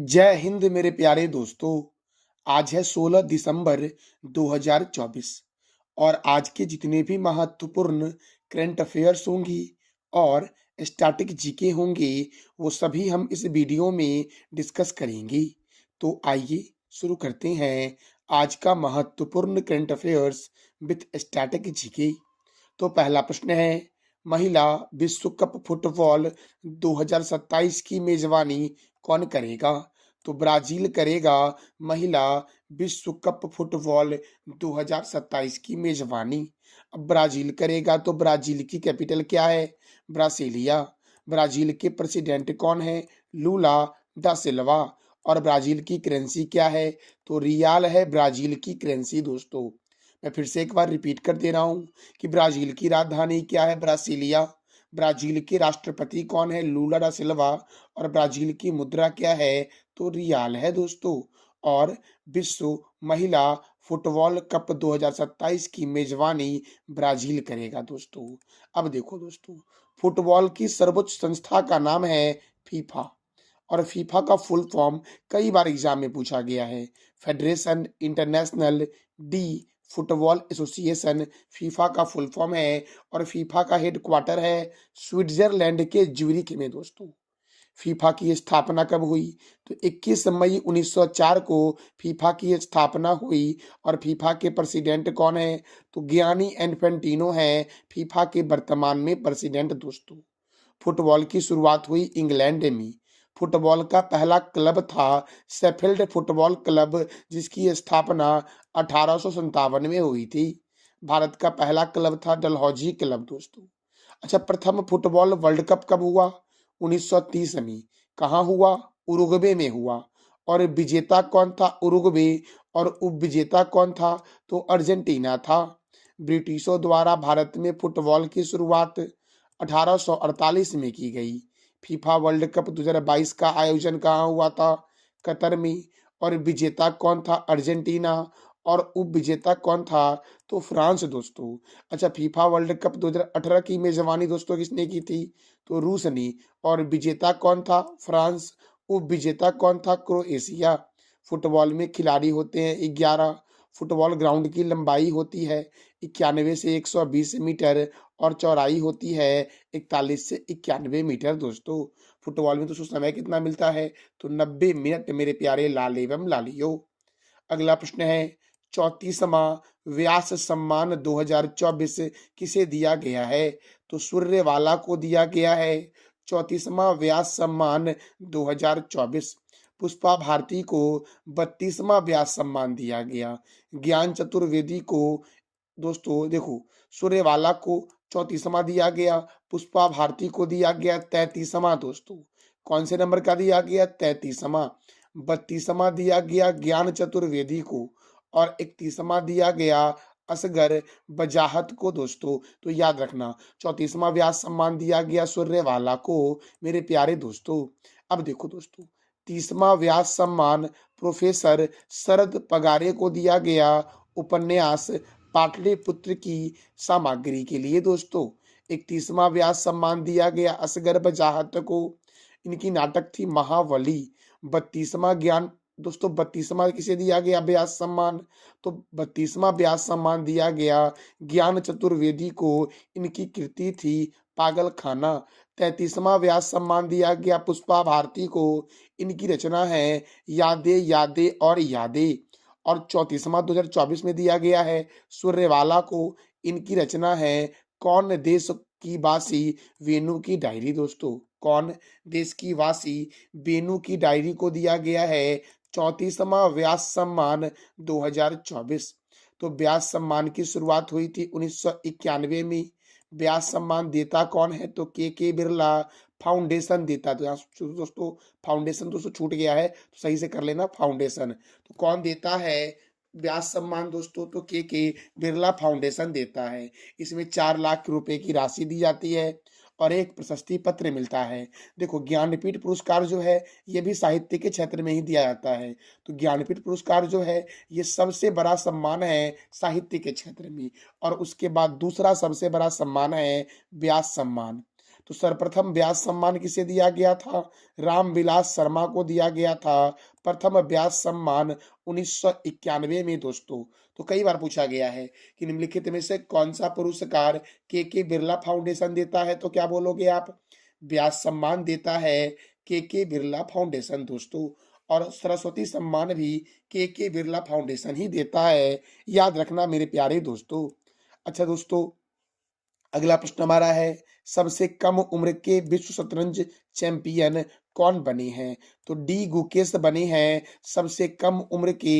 जय हिंद मेरे प्यारे दोस्तों। आज है 16 दिसंबर 2024 और आज के जितने भी महत्वपूर्ण करंट अफेयर्स होंगी और स्टैटिक जीके होंगे वो सभी हम इस वीडियो में डिस्कस करेंगे। तो आइए शुरू करते हैं आज का महत्वपूर्ण current affairs with static GK. तो पहला प्रश्न है, महिला विश्व कप फुटबॉल 2027 की मेजबानी कौन करेगा? तो ब्राजील करेगा महिला विश्व कप फुटबॉल 2027 की मेजबानी। अब ब्राजील करेगा तो ब्राजील की कैपिटल क्या है? ब्रासिलिया। ब्राजील के प्रेसिडेंट कौन है? लूला डा सिल्वा। और ब्राजील की करेंसी क्या है? तो रियाल है ब्राजील की करेंसी। दोस्तों मैं फिर से एक बार रिपीट कर दे रहा हूं कि ब्राजील की राजधानी क्या है? ब्रासिलिया। ब्राजील के राष्ट्रपति कौन है? लूला डा सिल्वा। और ब्राजील की मुद्रा क्या है? तो रियाल है दोस्तों। और विश्व महिला फुटबॉल कप 2027 की मेजबानी ब्राजील करेगा दोस्तों। अब देखो दोस्तों, फुटबॉल की सर्वोच्च संस्था का नाम है फीफा और फीफा का फुल फॉर्म कई बार एग्जाम में पूछा गया है। Federation international D football association FIFA का फुल फॉर्म है और फीफा का हेडक्वार्टर है स्विट्जरलैंड के ज्यूरिख में। दोस्तों फीफा की स्थापना कब हुई? तो 21 मई 1904 को फीफा की स्थापना हुई। और फीफा के प्रेसिडेंट कौन है? तो गियानी इन्फेंटिनो है फीफा के वर्तमान में प्रेसिडेंट। दोस्तों फुटबॉल की शुरुआत हुई इंग्लैंड में। फुटबॉल का पहला क्लब था शेफील्ड फुटबॉल क्लब, जिसकी स्थापना 1857 में हुई थी। भारत का पहला क्लब था डलहौजी क्लब। दोस्तों अच्छा, प्रथम फुटबॉल वर्ल्ड कप कब हुआ? 1930 में। कहाँ हुआ? उरुग्वे में हुआ। और विजेता कौन था? उरुग्वे। और उपविजेता कौन था? तो अर्जेंटीना था। ब्रिटिशों द्वारा भारत में फुटबॉल की शुरुआत 1848 में की गई। फीफा वर्ल्ड कप 2022 का आयोजन कहाँ हुआ था? कतर में। और विजेता कौन था? अर्जेंटीना। और उपविजेता कौन था? तो फ्रांस। दोस्तों अच्छा, फीफा वर्ल्ड कप 2018 की मेजबानी दोस्तों किसने की थी? तो रूस ने। और विजेता कौन था? फ्रांस। उपविजेता कौन था? क्रोएशिया। फुटबॉल में खिलाड़ी होते हैं 11। फुटबॉल ग्राउंड की लंबाई होती है 91 से 120 मीटर और चौड़ाई होती है 41 से 91 मीटर। दोस्तों फुटबॉल में दोस्तों समय कितना मिलता है? तो 90 मिनट मेरे प्यारे लाल एवं लालियो। अगला प्रश्न है, 34वां व्यास सम्मान 2024 किसे दिया गया है? तो सूर्यवाला को दिया गया है 34वां व्यास सम्मान 2024। पुष्पा भारती को 32वां व्यास सम्मान दिया गया। ज्ञान चतुर्वेदी को दोस्तों देखो, सूर्यवाला को 34वां दिया गया, पुष्पा भारती को दिया गया 33वां। दोस्तों कौन से नंबर का दिया गया? 33वां। 32वां दिया गया ज्ञान चतुर्वेदी को और 31वां दिया गया असगर बजाहत को। दोस्तों तो याद रखना 34वां व्यास सम्मान दिया गया सूर्यवाला को मेरे प्यारे दोस्तों। अब देखो दोस्तों, 30वां व्यास सम्मान प्रोफेसर शरद पगारे को दिया गया उपन्यास पाटलिपुत्र की सामग्री के लिए। दोस्तों 31वां व्यास सम्मान दिया गया असगर बजाहत को, इनकी नाटक थी महावली। 32वां ज्ञान दोस्तों 32वां किसे दिया गया व्यास सम्मान? तो 32वां व्यास सम्मान दिया गया ज्ञान चतुर्वेदी को, इनकी कृति थी पागल खाना। 33वां व्यास सम्मान दिया गया पुष्पा भारती को, इनकी रचना है यादें यादें और यादें। और 34वां 2024 में दिया गया है सूर्यवाला को, इनकी रचना है कौन देश की वासी वेणु की डायरी। दोस्तों कौन देश की वासी वेणु की डायरी को दिया गया है 34वां व्यास सम्मान 2024। तो व्यास सम्मान की शुरुआत हुई थी 1991 में। व्यास सम्मान देता कौन है? तो के बिरला फाउंडेशन देता। तो यहाँ दोस्तों फाउंडेशन दोस्तों छूट गया है, तो सही से कर लेना फाउंडेशन। तो कौन देता है व्यास सम्मान दोस्तों? तो के बिरला फाउंडेशन देता है। इसमें 4 लाख रुपए की राशि दी जाती है और एक प्रशस्ति पत्र मिलता है। देखो ज्ञानपीठ पुरस्कार जो है ये भी साहित्य के क्षेत्र में ही दिया जाता है। तो ज्ञानपीठ पुरस्कार जो है ये सबसे बड़ा सम्मान है साहित्य के क्षेत्र में। और उसके बाद दूसरा सबसे बड़ा सम्मान है व्यास सम्मान। तो सर्वप्रथम व्यास सम्मान किसे दिया गया था? रामविलास शर्मा को दिया गया था प्रथम व्यास सम्मान 1991 में दोस्तों। तो कई बार पूछा गया है कि निम्नलिखित में से कौन सा पुरस्कार के बिरला फाउंडेशन देता है? तो क्या बोलोगे आप? व्यास सम्मान देता है के बिरला फाउंडेशन दोस्तों, और सरस्वती सम्मान भी के बिरला फाउंडेशन ही देता है, याद रखना मेरे प्यारे दोस्तों। अच्छा दोस्तों, अगला प्रश्न हमारा है, सबसे कम उम्र के विश्व शतरंज चैंपियन कौन बने हैं? तो डी गुकेश बने हैं सबसे कम उम्र के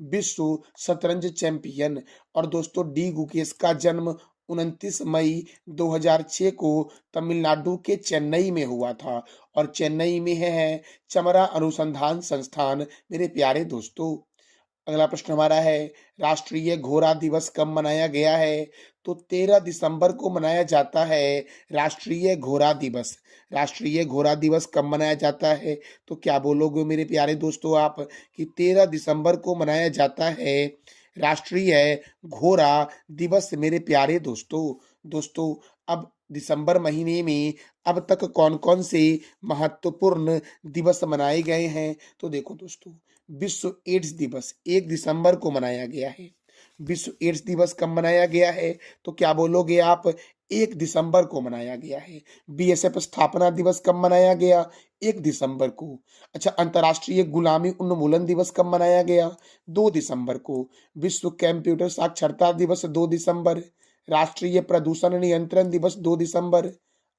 विश्व शतरंज चैंपियन। और दोस्तों, डी गुकेश का जन्म 29 मई 2006 को तमिलनाडु के चेन्नई में हुआ था, और चेन्नई में है चमरा अनुसंधान संस्थान मेरे प्यारे दोस्तों। अगला प्रश्न हमारा है, राष्ट्रीय घोड़ा दिवस कब मनाया गया है? तो 13 दिसंबर को मनाया जाता है राष्ट्रीय घोड़ा दिवस। राष्ट्रीय घोड़ा दिवस कब मनाया जाता है? तो क्या बोलोगे मेरे प्यारे दोस्तों आप कि 13 दिसंबर को मनाया जाता है राष्ट्रीय घोड़ा दिवस मेरे प्यारे दोस्तों। दोस्तों, अब दिसंबर महीने में अब तक कौन कौन से महत्वपूर्ण दिवस मनाए गए हैं? तो देखो दोस्तों, विश्व एड्स दिवस 1 दिसंबर को मनाया गया है। विश्व एड्स दिवस कब मनाया गया है? तो क्या बोलोगे आप? 1 दिसंबर को मनाया गया है। बीएसएफ स्थापना दिवस कब मनाया गया? 1 दिसंबर को। अच्छा, अंतर्राष्ट्रीय गुलामी उन्मूलन दिवस कब मनाया गया? 2 दिसंबर को। विश्व कंप्यूटर साक्षरता दिवस 2 दिसंबर। राष्ट्रीय प्रदूषण नियंत्रण दिवस 2 दिसंबर।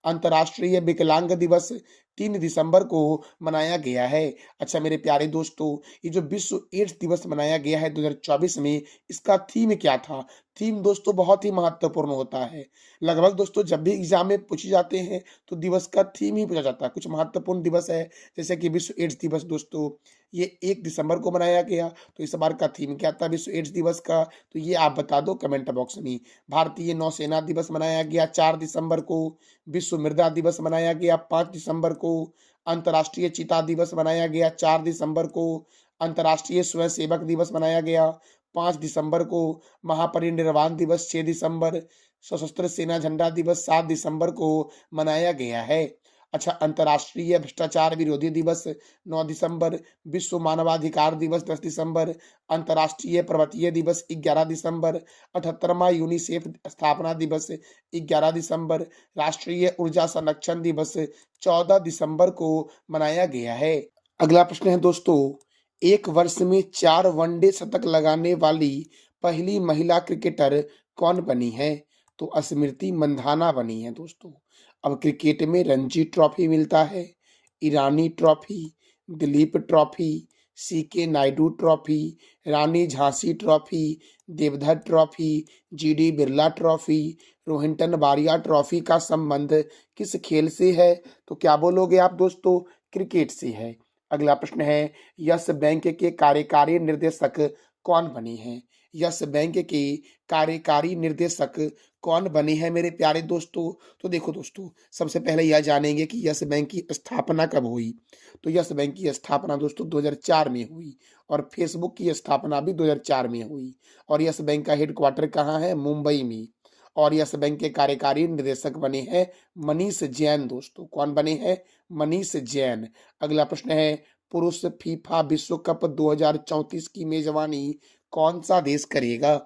अंतर्राष्ट्रीय विकलांग दिवस 3 दिसंबर को मनाया गया है। अच्छा मेरे प्यारे दोस्तों, ये जो विश्व एड्स दिवस मनाया गया है 2024 में, इसका थीम क्या था? थीम दोस्तों बहुत ही महत्वपूर्ण होता है। लगभग दोस्तों जब भी एग्जाम में पूछे जाते हैं तो दिवस का थीम ही पूछा जाता है। कुछ महत्वपूर्ण दिवस है, जैसे कि विश्व एड्स दिवस दोस्तों, ये 1 दिसंबर को मनाया गया। तो इस बार का थीम क्या था विश्व एड्स दिवस का? तो ये आप बता दो कमेंट बॉक्स में। भारतीय नौसेना दिवस मनाया गया 4 दिसंबर को। विश्व मृदा दिवस मनाया गया 5 दिसंबर को। अंतर्राष्ट्रीय चीता दिवस मनाया गया 4 दिसंबर को। अंतर्राष्ट्रीय स्वयं सेवक दिवस मनाया गया 5 दिसंबर को। महापरिनिर्वाण दिवस 6 दिसंबर। सशस्त्र सेना झंडा दिवस 7 दिसंबर को मनाया गया है। अच्छा, अंतर्राष्ट्रीय भ्रष्टाचार विरोधी दिवस 9 दिसंबर। विश्व मानवाधिकार दिवस 10 दिसंबर। अंतर्राष्ट्रीय पर्वतीय दिवस 11 दिसंबर। 78वां यूनिसेफ स्थापना दिवस 11 दिसंबर। राष्ट्रीय ऊर्जा संरक्षण दिवस 14 दिसंबर को मनाया गया है। अगला प्रश्न है दोस्तों, एक वर्ष में 4 वनडे शतक लगाने वाली पहली महिला क्रिकेटर कौन बनी है? तो स्मृति मंधाना बनी है दोस्तों। अब क्रिकेट में रणजी ट्रॉफी मिलता है, Irani trophy, Dilip trophy, CK Naidu trophy, Rani Jhansi trophy, Deodhar trophy, GD Birla trophy, Rohinton Baria trophy का संबंध किस खेल से है? तो क्या बोलोगे आप दोस्तों? क्रिकेट से है। अगला प्रश्न है, यस बैंक के कार्यकारी निर्देशक कौन बने हैं? यस बैंक के कार्यकारी निर्देशक कौन बने हैं मेरे प्यारे दोस्तों? तो देखो दोस्तों, सबसे पहले यह जानेंगे कि यस बैंक की स्थापना कब हुई। तो यस बैंक की स्थापना दोस्तों 2004 में हुई, और फेसबुक की स्थापना भी 2004 में हुई। और यस बैंक का हेडक्वार्टर कहाँ है? मुंबई में। और यस बैंक के कार्यकारी निदेशक बने हैं मनीष जैन दोस्तों। कौन बने हैं? मनीष जैन। अगला प्रश्न है, पुरुष फीफा विश्व कप 2034 की मेजबानी कौन सा देश करेगा?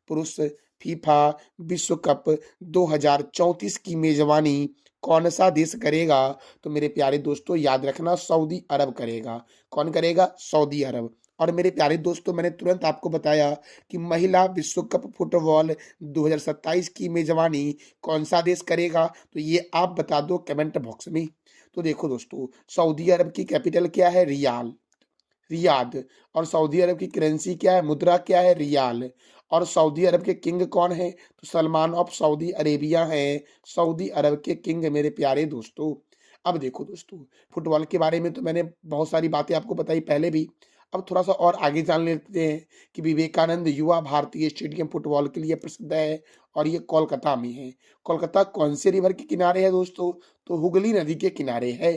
पुरुष फीफा विश्व कप 2034 की मेजबानी कौन सा देश करेगा? तो मेरे प्यारे दोस्तों याद रखना, सऊदी अरब करेगा। कौन करेगा? सऊदी अरब। और मेरे प्यारे दोस्तों, मैंने तुरंत आपको बताया कि महिला विश्व कप फुटबॉल 2027 की मेजबानी कौन सा देश करेगा, तो ये आप बता दो कमेंट बॉक्स में। तो देखो दोस्तों, सऊदी अरब की कैपिटल क्या है? रियाद। और सऊदी अरब की करेंसी क्या है? मुद्रा क्या है? रियाल। और सऊदी अरब के किंग कौन है? तो सलमान ऑफ सऊदी अरेबिया है सऊदी अरब के किंग मेरे प्यारे दोस्तों। अब देखो दोस्तों, फुटबॉल के बारे में तो मैंने बहुत सारी बातें आपको बताई पहले भी। अब थोड़ा सा और आगे जान लेते हैं कि विवेकानंद युवा भारतीय स्टेडियम फुटबॉल के लिए प्रसिद्ध है, और ये कोलकाता में है। कोलकाता कौन से रिवर के किनारे है दोस्तों? तो हुगली नदी के किनारे है।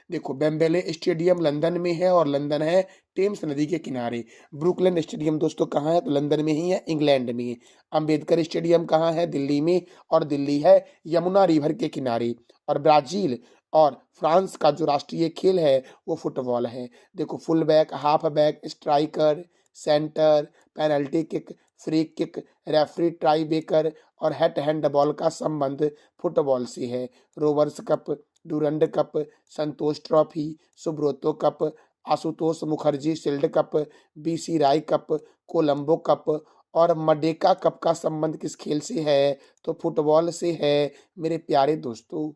देखो वेम्बले स्टेडियम लंदन में है और लंदन है टेम्स नदी के किनारे। ब्रुकलिन स्टेडियम दोस्तों कहाँ है, तो लंदन में ही है, इंग्लैंड में। अंबेडकर स्टेडियम कहाँ है, दिल्ली में, और दिल्ली है यमुना रिवर के किनारे। और ब्राजील और फ्रांस का जो राष्ट्रीय खेल है वो फुटबॉल है। देखो full back, half back, striker, centre, penalty kick, free kick, referee, tie breaker और हेड हैंडबॉल का संबंध फुटबॉल से है। Rovers cup, Durand cup, Santosh trophy, Subroto cup, Ashutosh Mukherjee shield cup, BC Roy cup, Colombo cup और मडेका कप का संबंध किस खेल से है, तो फुटबॉल से है मेरे प्यारे दोस्तों।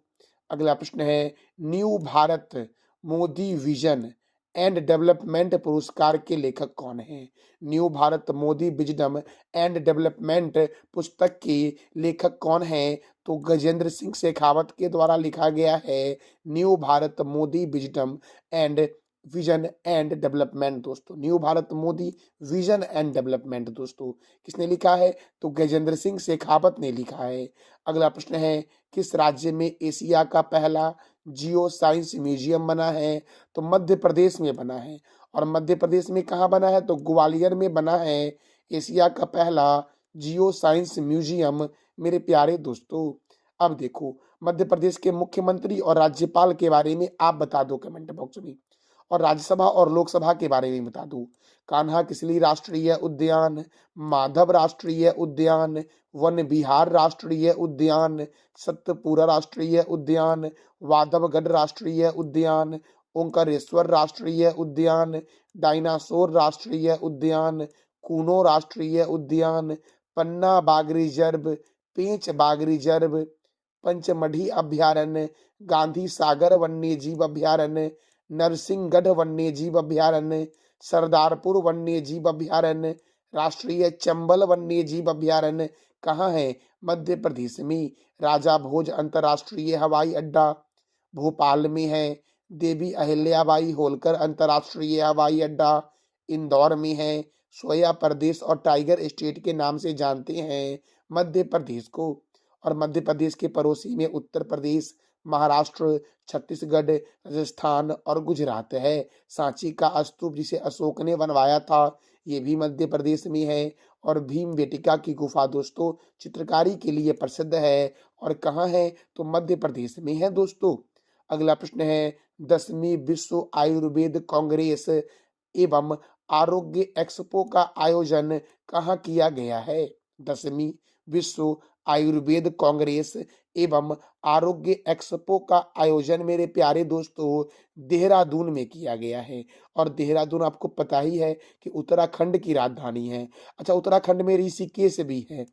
अगला प्रश्न है, new Bharat Modi vision and development पुरस्कार के लेखक कौन हैं? New Bharat Modi wisdom and development पुस्तक के लेखक कौन हैं? तो गजेंद्र सिंह शेखावत के द्वारा लिखा गया है new Bharat Modi wisdom and vision and development दोस्तों। New Bharat Modi vision and development दोस्तों किसने लिखा है, तो गजेंद्र सिंह शेखावत ने लिखा है। अगला प्रश्न है, किस राज्य में एशिया का पहला जियो साइंस म्यूजियम बना है, तो मध्य प्रदेश में बना है। और मध्य प्रदेश में कहाँ बना है, तो ग्वालियर में बना है एशिया का पहला जियो साइंस म्यूजियम मेरे प्यारे दोस्तों। अब देखो मध्य प्रदेश के मुख्यमंत्री और राज्यपाल के बारे में आप बता दो कमेंट बॉक्स में, और राज्यसभा और लोकसभा के बारे में बता दो। कान्हा किसली राष्ट्रीय उद्यान, माधव राष्ट्रीय उद्यान, वन विहार राष्ट्रीय उद्यान, सतपुरा राष्ट्रीय उद्यान, वादवगढ़ राष्ट्रीय उद्यान, ओंकारेश्वर राष्ट्रीय उद्यान, डायनासोर राष्ट्रीय उद्यान, कूनो राष्ट्रीय उद्यान, पन्ना बाघ रिजर्व, पेंच बाघ रिजर्व, पंचमढ़ी अभ्यारण्य, गांधी सागर वन्य जीव अभ्यारण्य, नरसिंहगढ़ वन्य जीव अभ्यारण्य, सरदारपुर वन्य जीव अभ्यारण्य, राष्ट्रीय चंबल वन्य जीव अभ्यारण्य कहाँ है, मध्य प्रदेश में। राजा भोज अंतर्राष्ट्रीय हवाई अड्डा भोपाल में है। देवी अहिल्याबाई होलकर अंतर्राष्ट्रीय हवाई अड्डा इंदौर में है। सोया प्रदेश और टाइगर स्टेट के नाम से जानते हैं मध्य प्रदेश को। और मध्य प्रदेश के पड़ोसी में उत्तर प्रदेश, महाराष्ट्र, छत्तीसगढ़, राजस्थान और गुजरात है। सांची का स्तूप जिसे अशोक ने बनवाया था ये भी मध्य प्रदेश में है। और भीम बेटिका की गुफा दोस्तों चित्रकारी के लिए प्रसिद्ध है और कहाँ है, तो मध्य प्रदेश में है दोस्तों। अगला प्रश्न है, 10वीं विश्व आयुर्वेद कांग्रेस एवं आरोग्य एक्सपो का आयोजन कहाँ किया गया है? 10वीं विश्व आयुर्वेद कांग्रेस एवं आरोग्य एक्सपो का आयोजन मेरे प्यारे दोस्तों देहरादून में किया गया है। और देहरादून आपको पता ही है कि उत्तराखंड की राजधानी है। अच्छा उत्तराखंड में ऋषिकेश भी है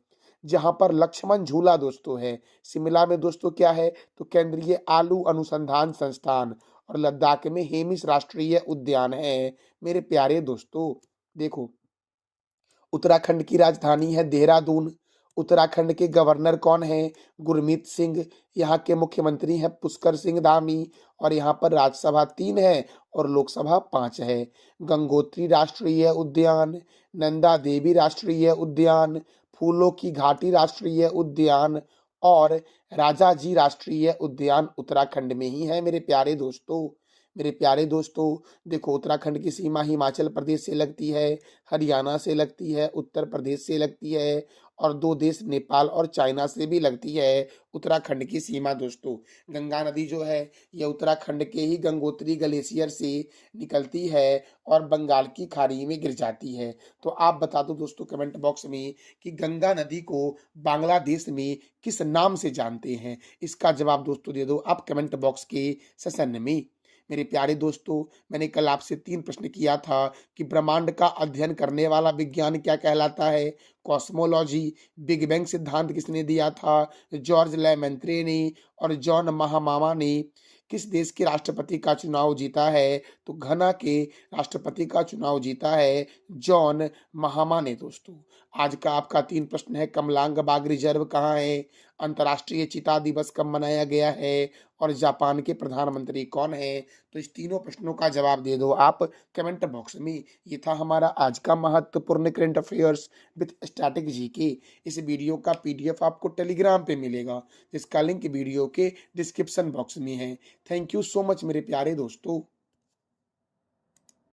जहां पर लक्ष्मण झूला दोस्तों है। शिमला में दोस्तों क्या है, तो केंद्रीय आलू अनुसंधान संस्थान। और लद्दाख में हेमिस राष्ट्रीय उद्यान है मेरे प्यारे दोस्तों। देखो उत्तराखंड की राजधानी है देहरादून। उत्तराखंड के गवर्नर कौन है, गुरमीत सिंह। यहाँ के मुख्यमंत्री हैं पुष्कर सिंह धामी। और यहाँ पर राज्यसभा 3 है और लोकसभा 5 है। गंगोत्री राष्ट्रीय उद्यान, नंदा देवी राष्ट्रीय उद्यान, फूलों की घाटी राष्ट्रीय उद्यान और राजाजी राष्ट्रीय उद्यान उत्तराखंड में ही है मेरे प्यारे दोस्तों। मेरे प्यारे दोस्तों देखो उत्तराखंड की सीमा हिमाचल प्रदेश से लगती है, हरियाणा से लगती है, उत्तर प्रदेश से लगती है और 2 देश नेपाल और चाइना से भी लगती है उत्तराखंड की सीमा दोस्तों। गंगा नदी जो है ये उत्तराखंड के ही गंगोत्री ग्लेशियर से निकलती है और बंगाल की खाड़ी में गिर जाती है। तो आप बता दो दोस्तों कमेंट बॉक्स में कि गंगा नदी को बांग्लादेश में किस नाम से जानते हैं। इसका जवाब दोस्तों दे दो आप कमेंट बॉक्स के सेशन में। मेरे प्यारे दोस्तों मैंने कल आपसे 3 प्रश्न किया था कि ब्रह्मांड का अध्ययन करने वाला विज्ञान क्या कहलाता है, कॉस्मोलॉजी। बिग बैंग सिद्धांत किसने दिया था, जॉर्ज लेमेंत्रे ने। और जॉन महामामा ने किस देश के राष्ट्रपति का चुनाव जीता है, तो घना के राष्ट्रपति का चुनाव जीता है जॉन महामा ने दोस्तों। आज का आपका 3 प्रश्न है, कमलांग बाग रिजर्व कहाँ है, अंतर्राष्ट्रीय चीता दिवस कब मनाया गया है और जापान के प्रधानमंत्री कौन है? तो इस तीनों प्रश्नों का जवाब दे दो आप कमेंट बॉक्स में। ये था हमारा आज का महत्वपूर्ण current affairs with static GK. इस वीडियो का पीडीएफ आपको टेलीग्राम पे मिलेगा, जिसका लिंक वीडियो के डिस्क्रिप्शन बॉक्स में है। थैंक यू सो मच मेरे प्यारे दोस्तों।